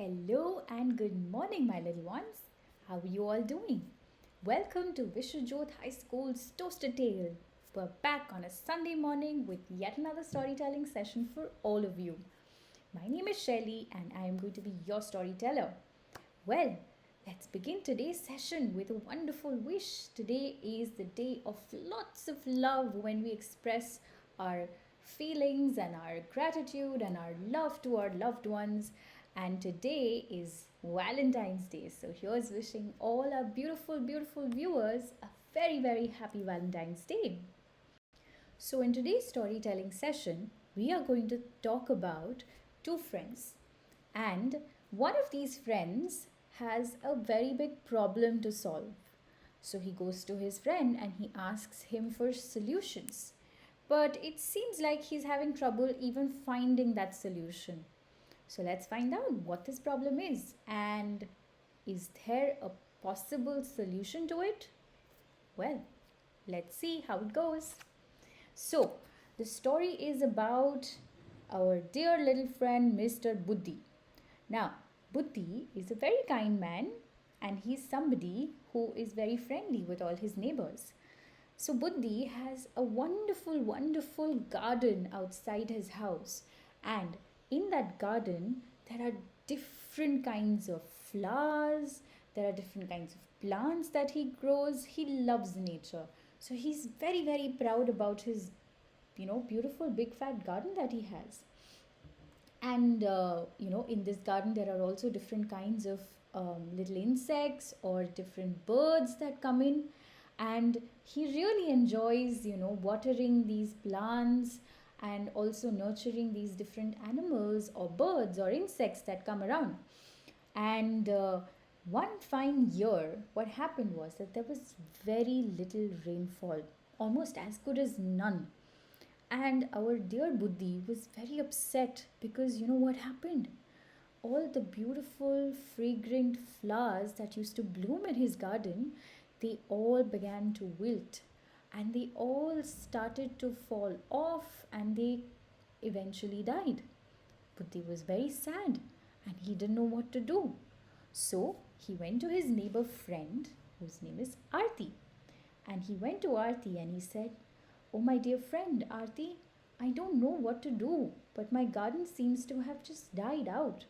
Hello and good morning, my little ones. How are you all doing? Welcome to Vishwajyot High School's Toasted Tale. We're back on a Sunday morning with yet another storytelling session for all of you. My name is Shelly and I am going to be your storyteller. Well, let's begin today's session with a wonderful wish. Today is the day of lots of love when we express our feelings and our gratitude and our love to our loved ones. And today is Valentine's Day. So here's wishing all our beautiful, beautiful viewers a very, very happy Valentine's Day. So, in today's storytelling session, we are going to talk about two friends. And one of these friends has a very big problem to solve. So, he goes to his friend and he asks him for solutions. But it seems like he's having trouble even finding that solution. So, let's find out what this problem is and is there a possible solution to it? Well, let's see how it goes. So, the story is about our dear little friend Mr. Buddhi. Now, Buddhi is a very kind man and he's somebody who is very friendly with all his neighbors. So, Buddhi has a wonderful, wonderful garden outside his house, and in that garden, there are different kinds of flowers, there are different kinds of plants that he grows. He loves nature. So he's very, very proud about his, beautiful big fat garden that he has. And, in this garden, there are also different kinds of little insects or different birds that come in. And he really enjoys, watering these plants and also nurturing these different animals or birds or insects that come around. And one fine year, what happened was that there was very little rainfall, almost as good as none. And our dear Buddhi was very upset because you know what happened? All the beautiful, fragrant flowers that used to bloom in his garden, they all began to wilt and they all started to fall off and they eventually died. Buddhi was very sad and he didn't know what to do. So he went to his neighbor friend, whose name is Arti. And he went to Arti and he said, "Oh, my dear friend Arti, I don't know what to do, but my garden seems to have just died out.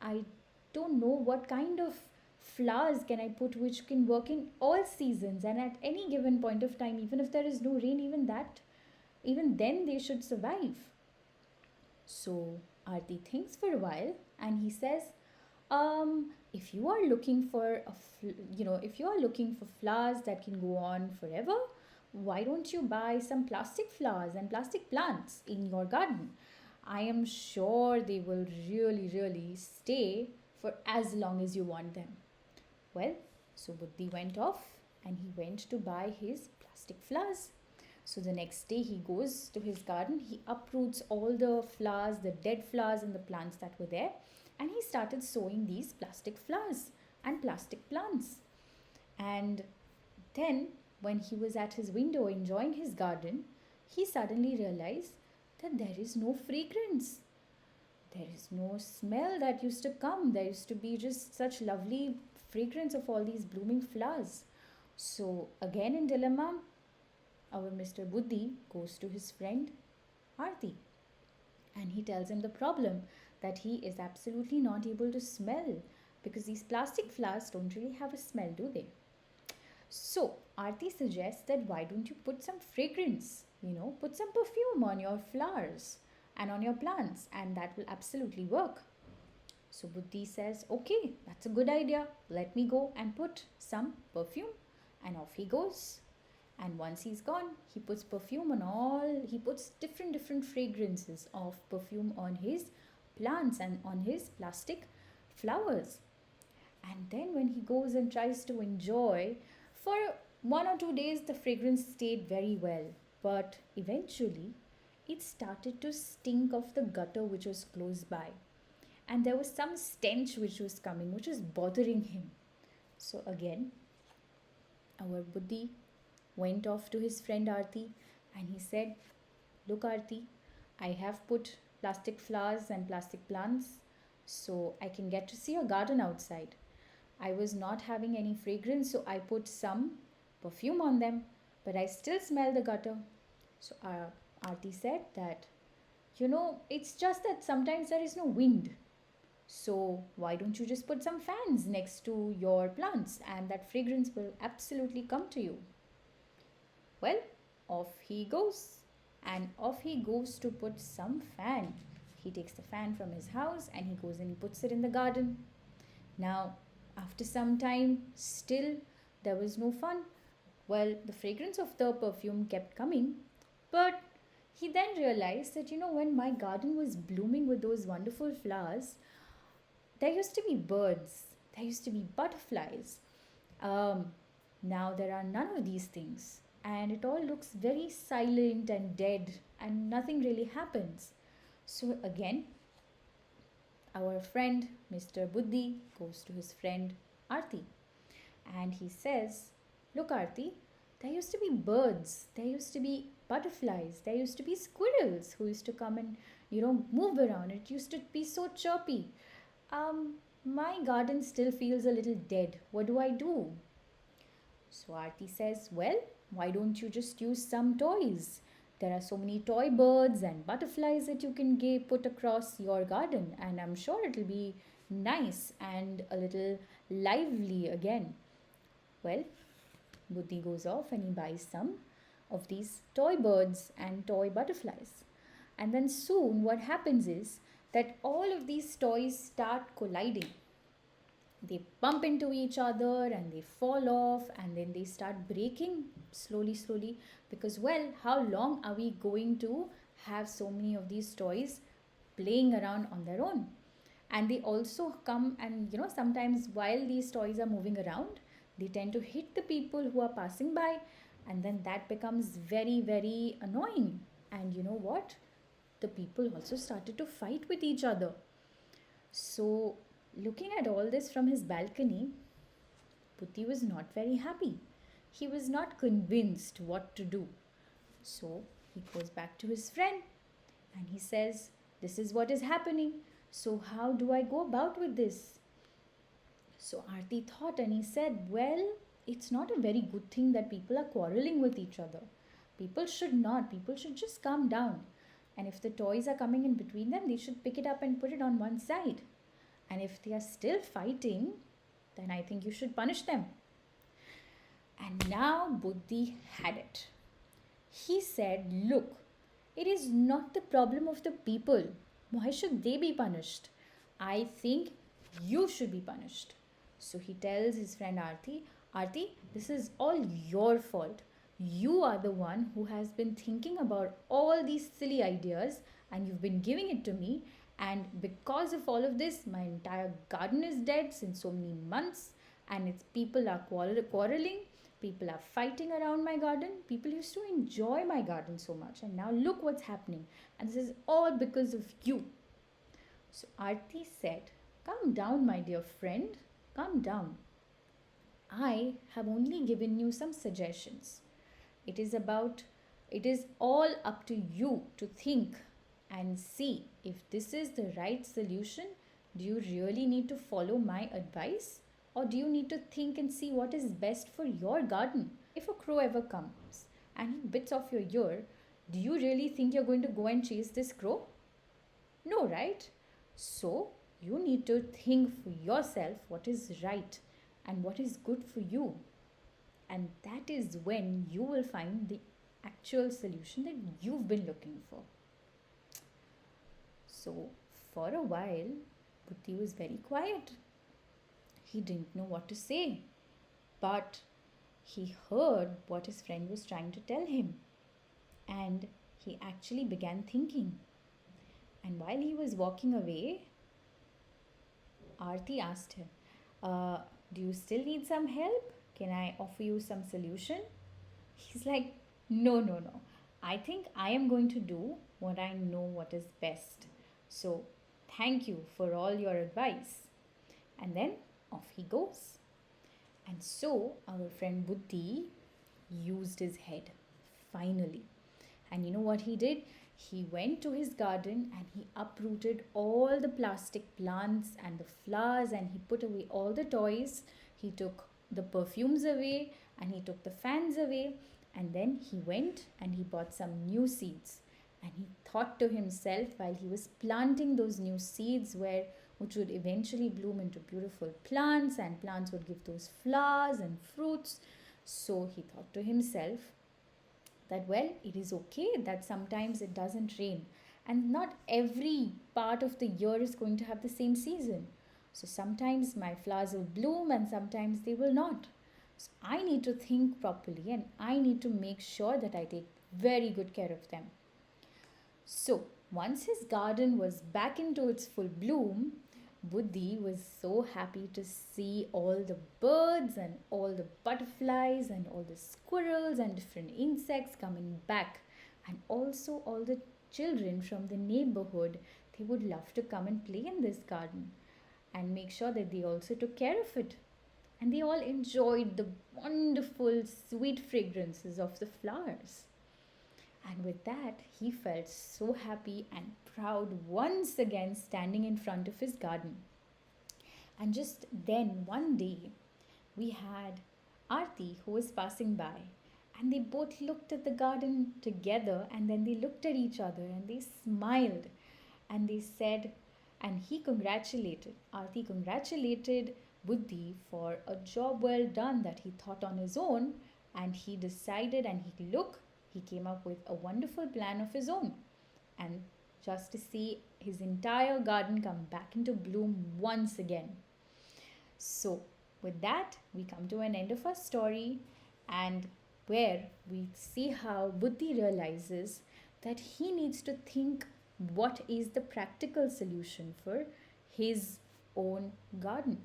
I don't know what kind of flowers can I put which can work in all seasons and at any given point of time, even if there is no rain, even then they should survive." So Arti thinks for a while and he says, if you are looking for if you are looking for flowers that can go on forever, why don't you buy some plastic flowers and plastic plants in your garden? I am sure they will really, really stay for as long as you want them. Well, so Buddhi went off and he went to buy his plastic flowers. So the next day he goes to his garden, he uproots all the flowers, the dead flowers and the plants that were there, and he started sowing these plastic flowers and plastic plants. And then when he was at his window enjoying his garden, he suddenly realized that there is no fragrance. There is no smell that used to come. There used to be just such lovely fragrance of all these blooming flowers. So again in dilemma, our Mr. Buddhi goes to his friend Arti and he tells him the problem that he is absolutely not able to smell because these plastic flowers don't really have a smell, do they? So Arti suggests that why don't you put some fragrance, put some perfume on your flowers and on your plants, and that will absolutely work. So Buddhi says, okay, that's a good idea. Let me go and put some perfume. And off he goes. And once he's gone, he puts perfume on he puts different fragrances of perfume on his plants and on his plastic flowers. And then when he goes and tries to enjoy, for 1 or 2 days the fragrance stayed very well. But eventually, it started to stink of the gutter which was close by. And there was some stench which was coming, which was bothering him. So again, our Buddhi went off to his friend Arti and he said, "Look, Arti, I have put plastic flowers and plastic plants so I can get to see your garden outside. I was not having any fragrance, so I put some perfume on them, but I still smell the gutter. So Aarti said that, it's just that sometimes there is no wind. So why don't you just put some fans next to your plants and that fragrance will absolutely come to you? Well, off he goes. And off he goes to put some fan. He takes the fan from his house and he goes and he puts it in the garden. Now, after some time, still there was no fun. Well, the fragrance of the perfume kept coming, but he then realized that, when my garden was blooming with those wonderful flowers, there used to be birds, there used to be butterflies. Um, Now there are none of these things, and it all looks very silent and dead, and nothing really happens. So again, our friend Mr. Buddhi goes to his friend Arti and he says, "Look, Arti, there used to be birds, there used to be butterflies, there used to be squirrels who used to come and, move around. It used to be so chirpy. My garden still feels a little dead. What do I do?" So Arti says, "Well, why don't you just use some toys? There are so many toy birds and butterflies that you can put across your garden, and I'm sure it'll be nice and a little lively again." Well, Buddhi goes off and he buys some of these toy birds and toy butterflies. And then soon, what happens is that all of these toys start colliding. They bump into each other and they fall off and then they start breaking slowly, slowly. Because, well, how long are we going to have so many of these toys playing around on their own? And they also come and, sometimes while these toys are moving around, they tend to hit the people who are passing by, and then that becomes very, very annoying. And you know what? The people also started to fight with each other. So, looking at all this from his balcony, Putti was not very happy. He was not convinced what to do. So, he goes back to his friend and he says, "This is what is happening. So, how do I go about with this?" So, Arti thought and he said, "Well, it's not a very good thing that people are quarreling with each other. People should not. People should just calm down. And if the toys are coming in between them, they should pick it up and put it on one side. And if they are still fighting, then I think you should punish them." And now Buddhi had it. He said, "Look, it is not the problem of the people. Why should they be punished? I think you should be punished." So he tells his friend Arti, "Arti, this is all your fault. You are the one who has been thinking about all these silly ideas and you've been giving it to me. And because of all of this, my entire garden is dead since so many months, and it's people are quarreling, people are fighting around my garden. People used to enjoy my garden so much, and now look what's happening. And this is all because of you." So Arti said, "Calm down, my dear friend, calm down. I have only given you some suggestions. It is all up to you to think and see if this is the right solution. Do you really need to follow my advice? Or do you need to think and see what is best for your garden? If a crow ever comes and he bits off your ear, do you really think you're going to go and chase this crow? No, right? So you need to think for yourself what is right and what is good for you. And that is when you will find the actual solution that you've been looking for." So, for a while, Buddhi was very quiet. He didn't know what to say, but he heard what his friend was trying to tell him, and he actually began thinking. And while he was walking away, Arti asked him, "Do you still need some help? Can I offer you some solution?" He's like, "No, no, no. I think I am going to do what I know what is best. So, thank you for all your advice." And then off he goes. And so, our friend Buddhi used his head, finally. And you know what he did? He went to his garden and he uprooted all the plastic plants and the flowers, and he put away all the toys. He took the perfumes away and he took the fans away, and then he went and he bought some new seeds. And he thought to himself while he was planting those new seeds, which would eventually bloom into beautiful plants, and plants would give those flowers and fruits. So he thought to himself that, well, it is okay that sometimes it doesn't rain, and not every part of the year is going to have the same season. So sometimes my flowers will bloom and sometimes they will not. So I need to think properly and I need to make sure that I take very good care of them. So once his garden was back into its full bloom, Buddhi was so happy to see all the birds and all the butterflies and all the squirrels and different insects coming back, and also all the children from the neighborhood. They would love to come and play in this garden and make sure that they also took care of it. And they all enjoyed the wonderful sweet fragrances of the flowers. And with that, he felt so happy and proud once again standing in front of his garden. And just then, one day, we had Aarti who was passing by. And they both looked at the garden together, and then they looked at each other and they smiled. And they said, and Aarti congratulated Buddhi for a job well done that he thought on his own. And he decided, and he came up with a wonderful plan of his own. And just to see his entire garden come back into bloom once again. So, with that, we come to an end of our story, and where we see how Buddhi realizes that he needs to think what is the practical solution for his own garden.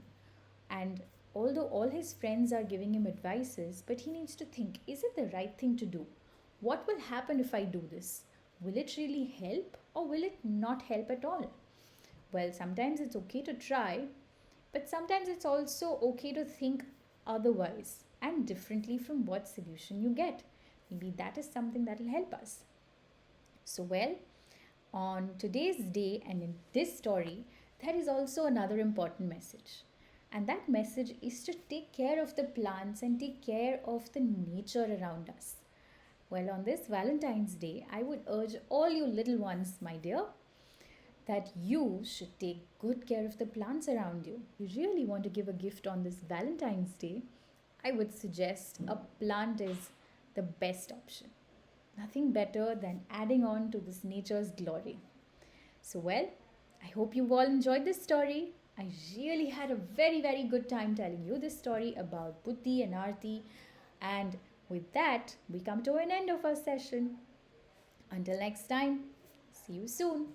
And although all his friends are giving him advices, but he needs to think, is it the right thing to do? What will happen if I do this? Will it really help or will it not help at all? Well, sometimes it's okay to try, but sometimes it's also okay to think otherwise and differently from what solution you get. Maybe that is something that will help us. So, well, on today's day and in this story, there is also another important message. And that message is to take care of the plants and take care of the nature around us. Well, on this Valentine's Day, I would urge all you little ones, my dear, that you should take good care of the plants around you. If you really want to give a gift on this Valentine's Day, I would suggest a plant is the best option. Nothing better than adding on to this nature's glory. So, well, I hope you've all enjoyed this story. I really had a very, very good time telling you this story about Buddhi and Aarti. And with that, we come to an end of our session. Until next time, see you soon.